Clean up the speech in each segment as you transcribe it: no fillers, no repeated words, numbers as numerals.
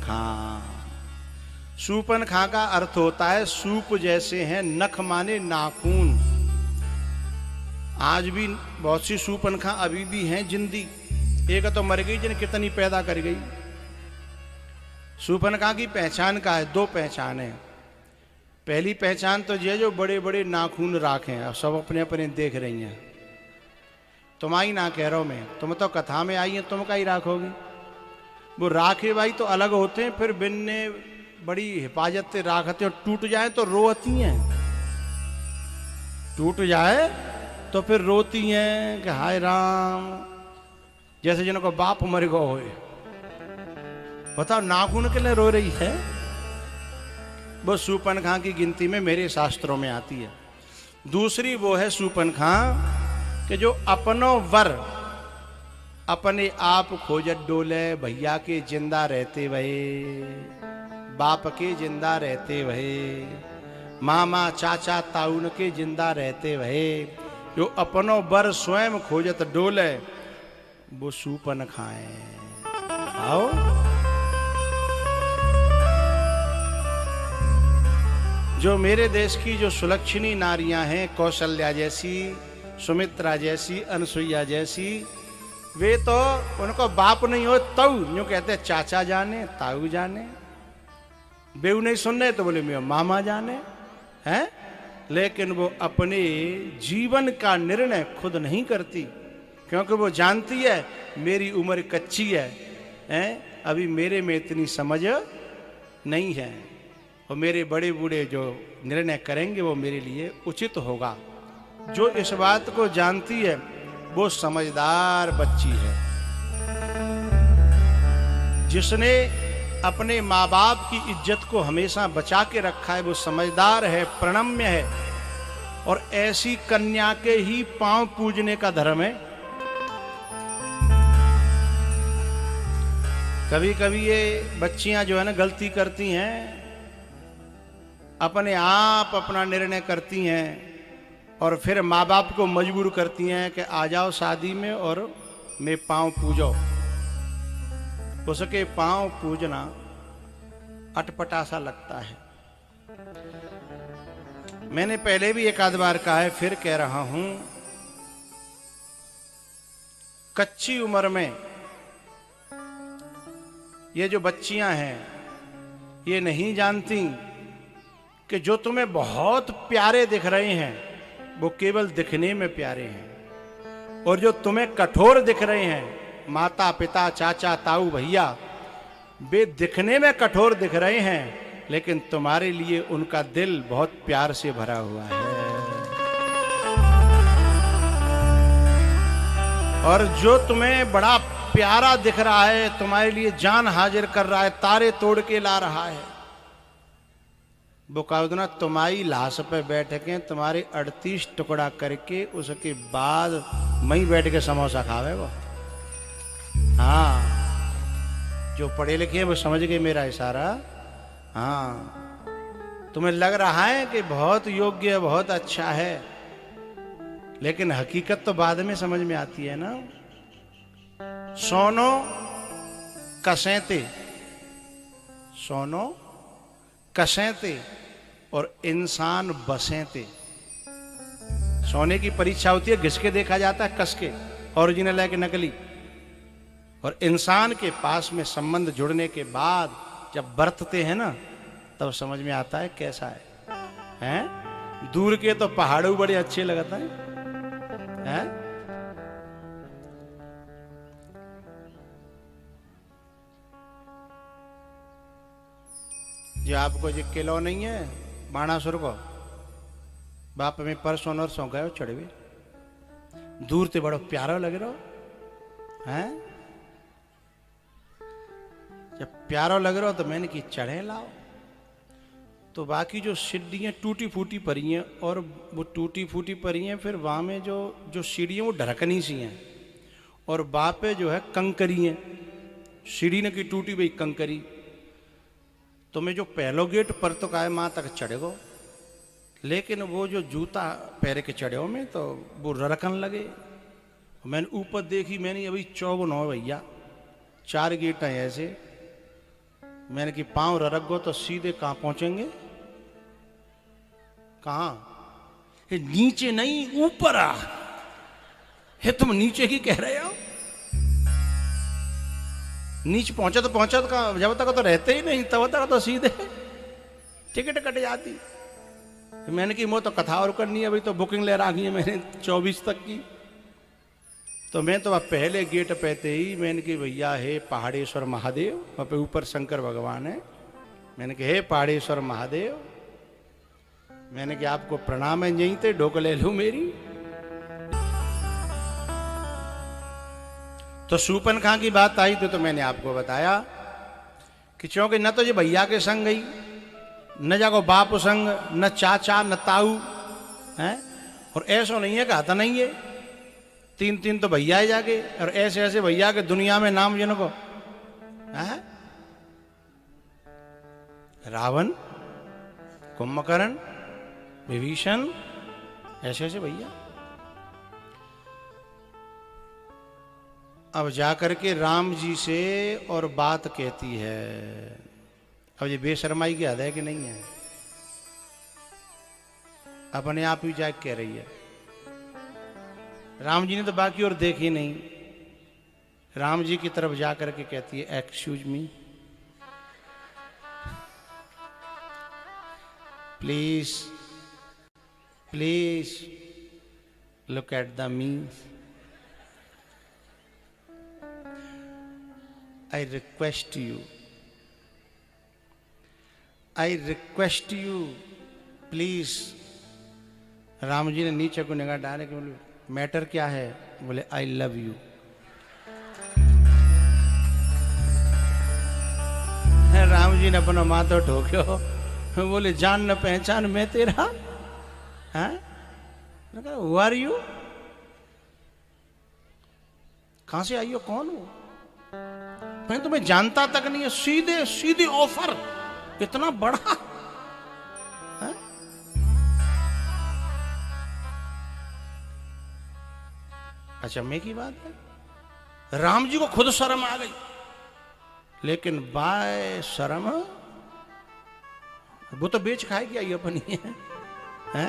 सूपनखा। सूपनखा का अर्थ होता है सूप जैसे हैं नख माने नाखून। आज भी बहुत सी सूपनखा अभी भी हैं जिंदी। एक तो मर गई जिन कितनी पैदा कर गई। सूपनखा की पहचान का है, दो पहचान है। पहली पहचान तो ये जो बड़े बड़े नाखून राखे हैं, सब अपने अपने देख रही हैं। तुम्हारी ना कह रहा हूं मैं, तुम तो कथा में आई हैं, तुम का ही राखोगी। वो राखे भाई तो अलग होते हैं, फिर बिन्ने बड़ी हिफाजत से राखते हैं। टूट जाए तो रोती हैं, टूट जाए तो फिर रोती हैं कि हाय राम, जैसे जिनको बाप मर गो हो। बताओ नाखून के लिए रो रही है। वो सूपनखा की गिनती में मेरे शास्त्रों में आती है। दूसरी वो है सूपनखा कि जो अपनो वर अपने आप खोजत डोले, भैया के जिंदा रहते वहे, बाप के जिंदा रहते वहे, मामा चाचा ताउन के जिंदा रहते वहे, जो अपनो वर स्वयं खोजत डोले, वो सूपनखा है। आओ जो मेरे देश की जो सुलक्षणी नारियां हैं, कौशल्या जैसी, सुमित्रा जैसी, अनसुईया जैसी, वे तो उनको बाप नहीं हो ताऊ यूं कहते चाचा जाने, ताऊ जाने। बेऊ नहीं सुनने तो बोले मेरा मामा जाने हैं। लेकिन वो अपने जीवन का निर्णय खुद नहीं करती, क्योंकि वो जानती है मेरी उम्र कच्ची है, अभी मेरे में इतनी समझ नहीं है, और मेरे बड़े बूढ़े जो निर्णय करेंगे वो मेरे लिए उचित होगा। जो इस बात को जानती है वो समझदार बच्ची है। जिसने अपने माँ बाप की इज्जत को हमेशा बचा के रखा है वो समझदार है, प्रणम्य है, और ऐसी कन्या के ही पांव पूजने का धर्म है। कभी कभी ये बच्चियां जो है ना गलती करती हैं, अपने आप अपना निर्णय करती हैं और फिर माँ बाप को मजबूर करती हैं कि आ जाओ शादी में और मैं पांव पूजो। उसके पांव पूजना अटपटा सा लगता है। मैंने पहले भी एक आध बार कहा है, फिर कह रहा हूं, कच्ची उम्र में ये जो बच्चियां हैं ये नहीं जानती कि जो तुम्हें बहुत प्यारे दिख रहे हैं वो केवल दिखने में प्यारे हैं, और जो तुम्हें कठोर दिख रहे हैं, माता पिता चाचा ताऊ भैया, वे दिखने में कठोर दिख रहे हैं लेकिन तुम्हारे लिए उनका दिल बहुत प्यार से भरा हुआ है। और जो तुम्हें बड़ा प्यारा दिख रहा है, तुम्हारे लिए जान हाजिर कर रहा है, तारे तोड़ के ला रहा है, वो काउदना तुम्हारी लाश पे बैठ के तुम्हारे 38 टुकड़ा करके उसके बाद वहीं बैठ के समोसा खावे वो। हाँ, जो पढ़े लिखे हैं वो समझ गए मेरा इशारा। हाँ, तुम्हें लग रहा है कि बहुत योग्य है, बहुत अच्छा है, लेकिन हकीकत तो बाद में समझ में आती है ना। सोनो कसेंते, सोनो कसेंते और इंसान बसेंते। सोने की परीक्षा होती है, घिस के देखा जाता है, कस के, ओरिजिनल है कि नकली। और इंसान के पास में संबंध जुड़ने के बाद जब बरतते हैं ना, तब समझ में आता है कैसा है? दूर के तो पहाड़ों बड़े अच्छे लगते हैं। जो आपको जो किलो नहीं है बाणासुर को, बाप में परसों नरसों गए चढ़वे, दूर से बड़ो प्यारा लग रहा है। जब प्यारा लग रहा हो तो मैंने की चढ़े लाओ। तो बाकी जो सीढ़ियाँ टूटी फूटी पड़ी हैं, और वो टूटी फूटी पड़ी हैं, फिर वहाँ में जो सीढ़ियाँ वो ढरकनी सी हैं, और बापे जो है कंकरी हैं, सीढ़ी ने की टूटी भाई कंकरी। तो मैं जो पहलो गेट पर तो काय माँ तक चढ़ेगो, लेकिन वो जो जूता पैर के चढ़े हो में तो वो ररकन लगे। मैंने ऊपर देखी, मैंने अभी 54 हो भैया, 4 गेट हैं ऐसे, मैंने कि पांव ररगो तो सीधे कहां पहुंचेंगे? कहां? नीचे नहीं, ऊपर आ। है तुम नीचे ही कह रहे हो? नीचे पहुंचा तो जब तक तो रहते ही नहीं, तब तक तो सीधे टिकट कट जाती। मैंने कि वो तो कथा और करनी है, अभी तो बुकिंग ले रखी है मैंने 24 तक की। तो मैं तो पहले गेट पे थे ही मैंने कि भैया हे पहाड़ेश्वर महादेव, वहाँ पे ऊपर शंकर भगवान है। मैंने कि हे पहाड़ेश्वर महादेव, मैंने कि आपको प्रणाम है, यहीं थे ढोक ले लूं मेरी। तो सूपनखा की बात आई तो मैंने आपको बताया कि क्योंकि न तो ये भैया के संग गई, न जाको बाप संग, न चाचा न ताऊ है, और ऐसा नहीं है कि आता नहीं है, 3 तो भैया ही जाके, और ऐसे ऐसे भैया के दुनिया में नाम जिनको है, रावण, कुंभकर्ण, विभीषण, ऐसे ऐसे भैया। अब जाकर के राम जी से और बात कहती है। अब ये बेशर्माई की हद है कि नहीं है? अपने आप ही जाके कह रही है। राम जी ने तो बाकी और देखी नहीं, राम जी की तरफ जाकर के कहती है excuse me, please please look at the me, I request you, please. Ram ji ने नीचे को निगाह डाले कि बोले मैटर क्या है? बोले I love you. Ram ji ने अपना माथा ठोक्यो, बोले जान न पहचान मैं तेरा है? Who are you? कहां से आई हो, कौन हो? मैं तुम्हें जानता तक नहीं है, सीधे सीधे ऑफर इतना बड़ा है? अचंभे की बात है। राम जी को खुद शर्म आ गई, लेकिन बाय शर्म वो तो बेच खाएगी आई अपनी है?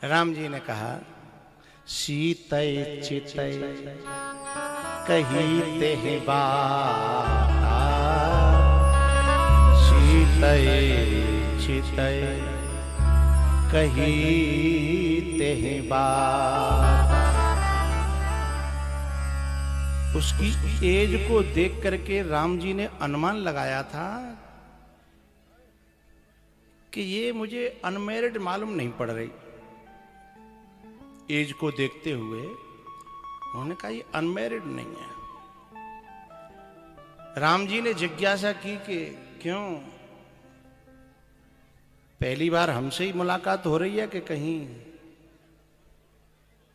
राम जी ने कहा सीतय चितय कही ते बात, सीतय चितय कही ते बात। उसकी एज को देख करके राम जी ने अनुमान लगाया था कि ये मुझे अनमैरिड मालूम नहीं पड़ रही। एज को देखते हुए उन्होंने कहा ये अनमैरिड नहीं है। राम जी ने जिज्ञासा की कि क्यों, पहली बार हमसे ही मुलाकात हो रही है कि कहीं?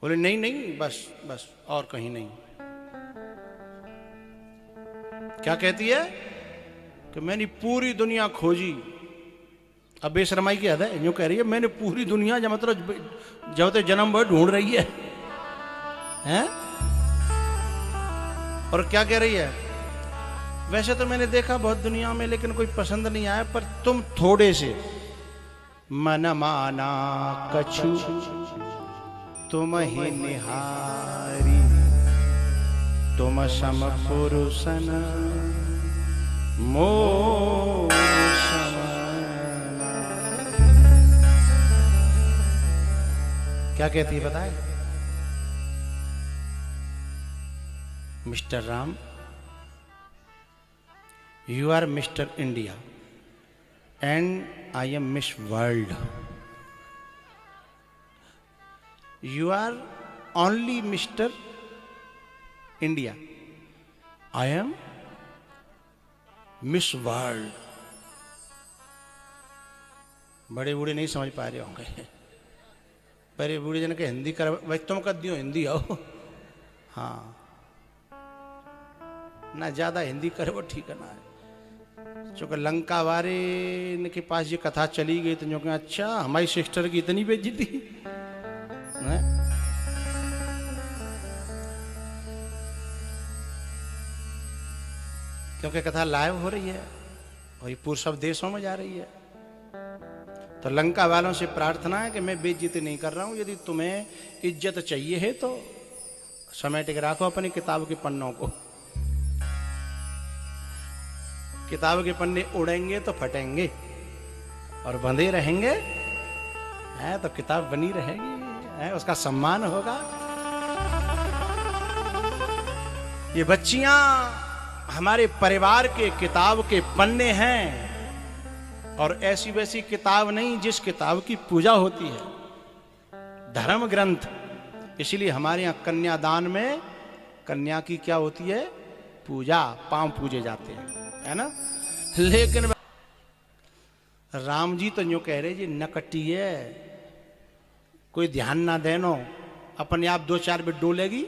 बोले नहीं नहीं, बस और कहीं नहीं। क्या कहती है कि मैंने पूरी दुनिया खोजी। अब बेशर्माई की हद है, यूं कह रही है मैंने पूरी दुनिया, जब मतलब जब तक जन्म भर ढूंढ रही है हैं? और क्या कह रही है? वैसे तो मैंने देखा बहुत दुनिया में, लेकिन कोई पसंद नहीं आया, पर तुम थोड़े से मन माना कछु तुम ही निहारी, तुम सम पुरुषन मोह समना। क्या कहती है बताए? Mister Ram, you are Mr. India and I am Miss World. You are only Mr. India. I am Miss World. बड़े बूढ़े नहीं समझ पा रहे होंगे। बड़े बूढ़े जन के हिंदी कर, भाई तुम कर दियो हिंदी आओ। हाँ ना, ज्यादा हिंदी करे वो ठीक है ना है। चूंकि लंका वारे के पास ये कथा चली गई तो जो कि अच्छा हमारी सिस्टर की इतनी बेइज्जती है? क्योंकि कथा लाइव हो रही है और ये पूर्व सब देशों में जा रही है। तो लंका वालों से प्रार्थना है कि मैं बेइज्जती नहीं कर रहा हूं, यदि तुम्हें इज्जत चाहिए है तो समेट के रखो अपनी किताब के पन्नों को। किताब के पन्ने उड़ेंगे तो फटेंगे और बंधे रहेंगे है तो किताब बनी रहेगी है, उसका सम्मान होगा। ये बच्चियां हमारे परिवार के किताब के पन्ने हैं और ऐसी वैसी किताब नहीं जिस किताब की पूजा होती है, धर्म ग्रंथ। इसलिए हमारे यहाँ कन्यादान में कन्या की क्या होती है? पूजा, पांव पूजे जाते हैं, है ना। लेकिन राम जी तो यूं कह रहे जी नकटी है, कोई ध्यान ना देनो, अपने आप 2-4 बिट डोलेगी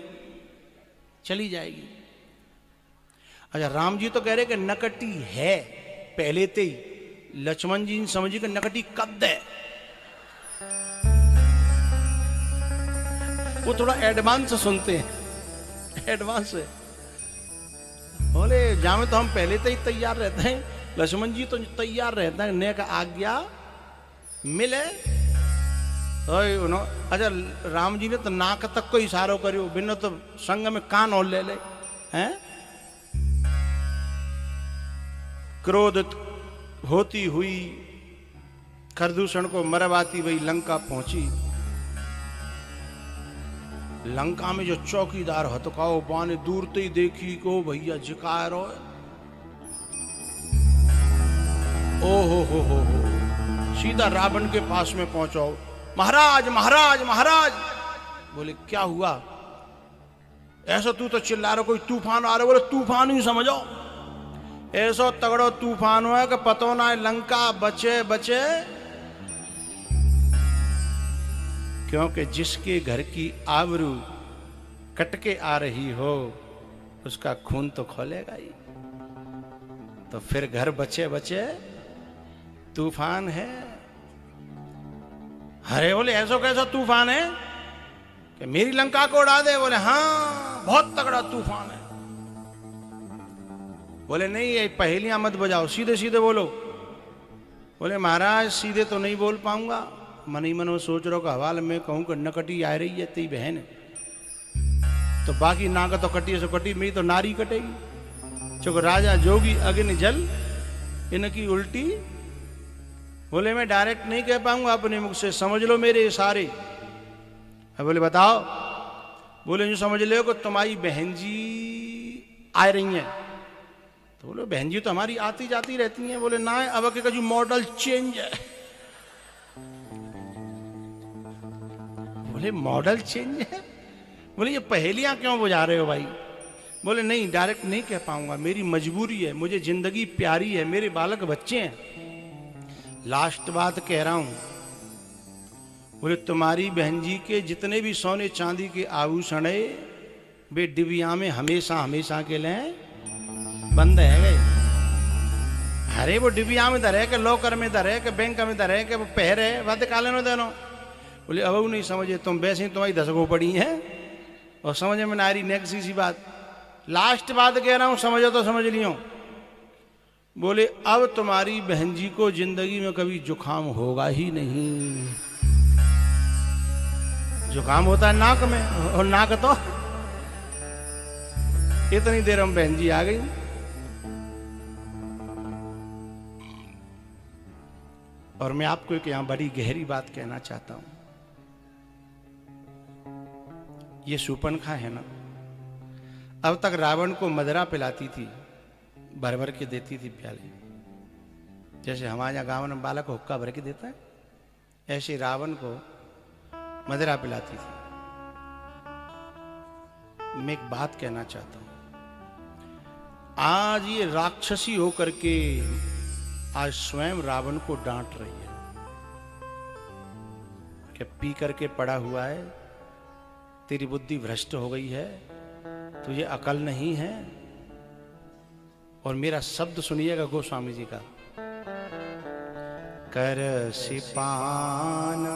चली जाएगी। अच्छा, राम जी तो कह रहे कि नकटी है पहले ते ही, लक्ष्मण जी ने समझी कि नकटी कद है। वो थोड़ा एडवांस सुनते हैं, एडवांस है। बोले जामे तो हम पहले से ही तैयार रहते हैं, लक्ष्मण जी तो तैयार रहते हैं, ने का आज्ञा मिले। अच्छा, राम जी ने तो नाक तक को इशारो करियो, बिना तो संग में कान और ले ले हैं। क्रोधित होती हुई खरदूषण को मरवाती वही लंका पहुंची। लंका में जो चौकीदार हथकाओ बाने दूर ते ही देखी को भैया जिकार हो। ओ हो सीधा रावण के पास में पहुंचो। महाराज महाराज महाराज। बोले क्या हुआ? ऐसा तू तो चिल्ला रहा, कोई तूफान आ रहा। बोले तूफान ही समझो, ऐसा तगड़ो तूफान हुआ कि पतो ना लंका बचे बचे। क्योंकि जिसके घर की आबरू कटके आ रही हो उसका खून तो खोलेगा ही। तो फिर घर बचे बचे तूफान है। अरे बोले ऐसा कैसा तूफान है कि मेरी लंका को उड़ा दे? बोले हाँ बहुत तगड़ा तूफान है। बोले नहीं ये पहेलियां मत बजाओ, सीधे सीधे बोलो। बोले महाराज सीधे तो नहीं बोल पाऊंगा, मन ही मन सोच रहा हूँ हवाल में कहूँ कि नकटी आ रही है तेरी बहन, तो बाकी नाक तो कटी सो कटी, मेरी तो नारी कटेगी। चूंकि राजा जोगी अग्नि जल इनकी उल्टी। बोले मैं डायरेक्ट नहीं कह पाऊंगा अपने मुख से, समझ लो मेरे इशारे। बोले बताओ। बोले जो समझ लो कि तुम्हारी बहन जी आ रही हैं। तो बोले बहन जी तो हमारी आती जाती रहती हैं। बोले ना अब के जो मॉडल चेंज है। बोले मॉडल चेंज है? बोले ये पहेलियां क्यों बुझा रहे हो भाई? बोले नहीं डायरेक्ट नहीं कह पाऊंगा, मेरी मजबूरी है, मुझे जिंदगी प्यारी है, मेरे बालक बच्चे हैं। लास्ट बात कह रहा हूं। बोले तुम्हारी बहन जी के जितने भी सोने चांदी के आभूषण है वे डिबिया में हमेशा हमेशा के लिए बंद है गए। अरे वो डिबिया में धरे के लॉकर में धरे के बैंक में धरे के वो पहरे वाद काले न देनो। बोले अब नहीं समझे तुम, वैसे ही तुम्हारी दसगो पड़ी है और समझ में ना आ रही। नेक्स्ट सी बात, लास्ट बात कह रहा हूं, समझो तो समझ लियो। बोले अब तुम्हारी बहन जी को जिंदगी में कभी जुकाम होगा ही नहीं। जुकाम होता है नाक में, और नाक तो इतनी देर हम बहन जी आ गई। और मैं आपको एक यहां बड़ी गहरी बात कहना चाहता हूं। ये शूर्पणखा है ना, अब तक रावण को मदरा पिलाती थी, भर भर के देती थी प्याले। जैसे हमारे यहाँ गाँव में बालक हुक्का भर के देता है, ऐसे रावण को मदरा पिलाती थी। मैं एक बात कहना चाहता हूं, आज ये राक्षसी होकर के आज स्वयं रावण को डांट रही है कि पी करके पड़ा हुआ है, तेरी बुद्धि भ्रष्ट हो गई है, तुझे अकल नहीं है। और मेरा शब्द सुनिएगा गोस्वामी जी का, कर सिपान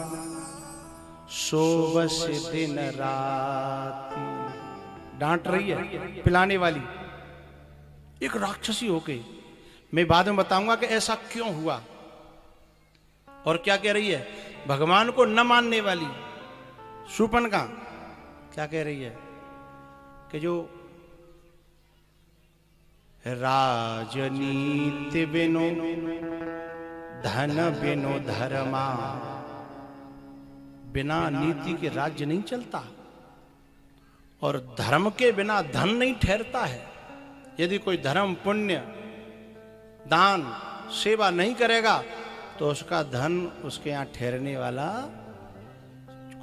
सोवस दिन रात। डांट रही है पिलाने वाली, एक राक्षसी होके। मैं बाद में बताऊंगा कि ऐसा क्यों हुआ और क्या कह रही है। भगवान को न मानने वाली शूर्पणखा क्या कह रही है कि जो राजनीति बिनो धन बिनो धर्मा, बिना नीति के राज्य नहीं चलता और धर्म के बिना धन नहीं ठहरता है। यदि कोई धर्म पुण्य दान सेवा नहीं करेगा तो उसका धन उसके यहाँ ठहरने वाला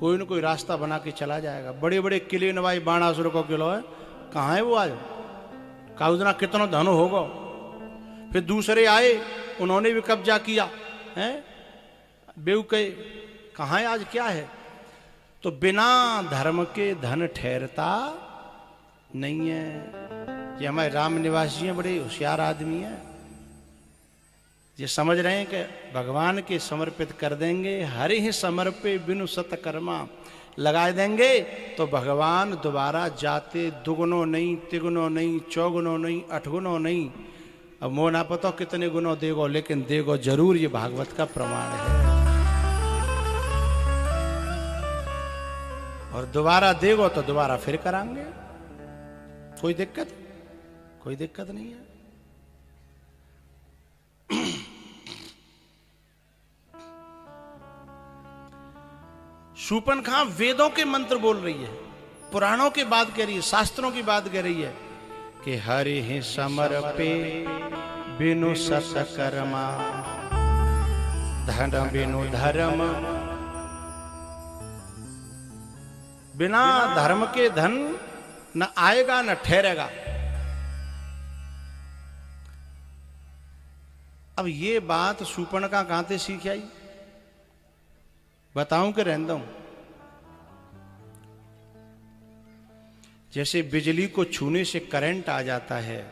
कोई न कोई रास्ता बना के चला जाएगा। बड़े बड़े किले नवाई बाणासुर को किलो है, कहाँ है वो आज, काउदना कितना धन होगा। फिर दूसरे आए, उन्होंने भी कब्जा किया है, बेव के कहाँ है आज, क्या है। तो बिना धर्म के धन ठहरता नहीं है। ये हमारे राम निवासी हैं, बड़े होशियार आदमी हैं, ये समझ रहे हैं कि भगवान के समर्पित कर देंगे, हरि ही समर्पे बिनु सतकर्मा लगा देंगे तो भगवान दोबारा जाते दुगुनो नहीं, तिगुनो नहीं, चौगुनो नहीं, अठगुनो नहीं। अब मोह ना पता कितने गुनो देगो, लेकिन देगो जरूर, ये भागवत का प्रमाण है। और दोबारा देगो तो दोबारा फिर करांगे, कोई दिक्कत नहीं है। शूर्पणखा वेदों के मंत्र बोल रही है, पुराणों की बात कह रही है, शास्त्रों की बात कह रही है कि हरि ही समर्पे बिनु सतकर्मा, धन बिनु धर्म, बिना धर्म के धन न आएगा न ठहरेगा। अब ये बात शूर्पणखा कहां से सीख आई, बताऊं कि रहने दूं। जैसे बिजली को छूने से करंट आ जाता है,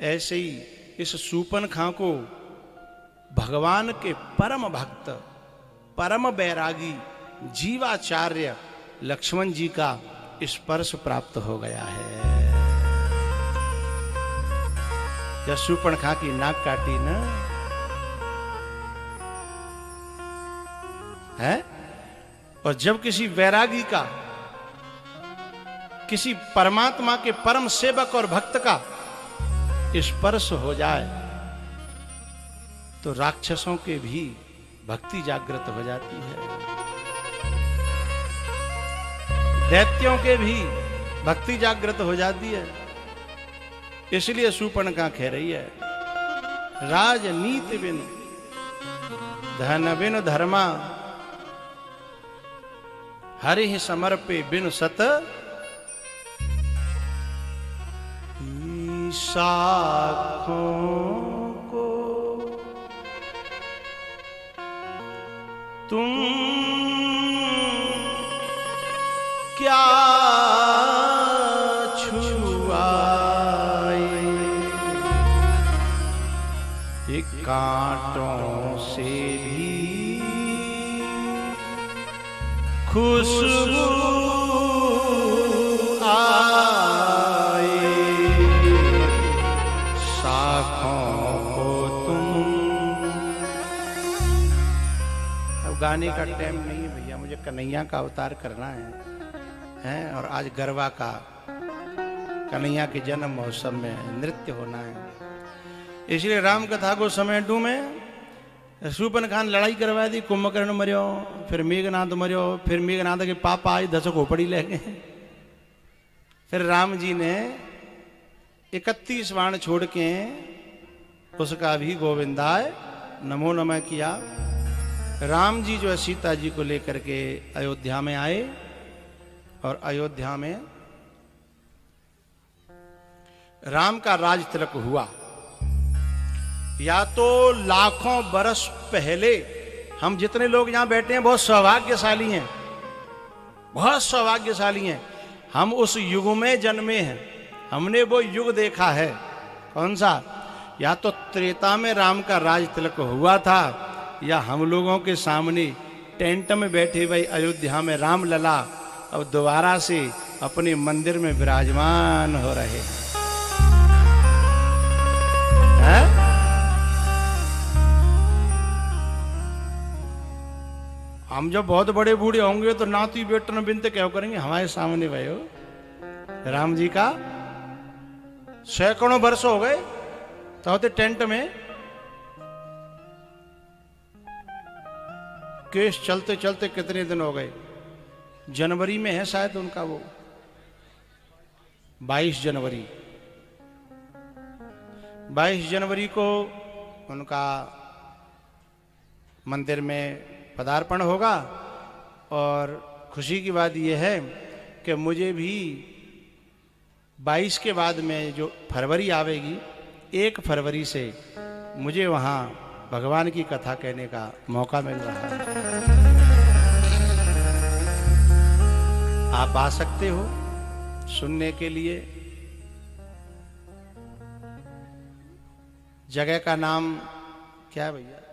ऐसे ही इस शूर्पणखा को भगवान के परम भक्त, परम बैरागी जीवाचार्य लक्ष्मण जी का स्पर्श प्राप्त हो गया है। जब शूर्पणखा की नाक काटी ना है, और जब किसी वैरागी का, किसी परमात्मा के परम सेवक और भक्त का स्पर्श हो जाए तो राक्षसों के भी भक्ति जागृत हो जाती है, दैत्यों के भी भक्ति जागृत हो जाती है। इसलिए शूर्पणखा कह रही है, राजनीति बिनु धन बिनु धर्मा, हरि ही समर्पे बिनु सत, शाखों को तुम क्या छुआए, एक कांटों से भी खुशबू आए, शाखों को तुम। अब गाने का टाइम नहीं है भैया, मुझे कन्हैया का अवतार करना है और आज गरबा का, कन्हैया के जन्म महोत्सव में नृत्य होना है। इसलिए राम कथा को समेटू में शूर्पणखा ने लड़ाई करवा दी, कुंभकर्ण मरियो, फिर मेघनाद मरियो, फिर मेघनाद के पापा आई, 10 खोपड़ी ले गए। फिर राम जी ने 31 बाण छोड़ के उसका भी गोविंदाय नमो नमः किया। राम जी जो है सीता जी को लेकर के अयोध्या में आए और अयोध्या में राम का राज तिलक हुआ। या तो लाखों बरस पहले, हम जितने लोग यहां बैठे हैं बहुत सौभाग्यशाली हैं, बहुत सौभाग्यशाली हैं। हम उस युग में जन्मे हैं, हमने वो युग देखा है। कौन सा? या तो त्रेता में राम का राज तिलक हुआ था, या हम लोगों के सामने टेंट में बैठे भाई अयोध्या में राम लला अब दोबारा से अपने मंदिर में विराजमान हो रहे हैं। हम जब बहुत बड़े बूढ़े होंगे तो नाती बेटन बिनते क्या करेंगे, हमारे सामने भयो राम जी का सैकड़ों वर्ष हो गए तो होते टेंट में केस चलते चलते कितने दिन हो गए। जनवरी में है शायद उनका वो 22 जनवरी 22 जनवरी को उनका मंदिर में पदार्पण होगा। और खुशी की बात यह है कि मुझे भी 22 के बाद में जो फरवरी आवेगी 1 फरवरी से मुझे वहाँ भगवान की कथा कहने का मौका मिल रहा है। आप आ सकते हो सुनने के लिए। जगह का नाम क्या है भैया?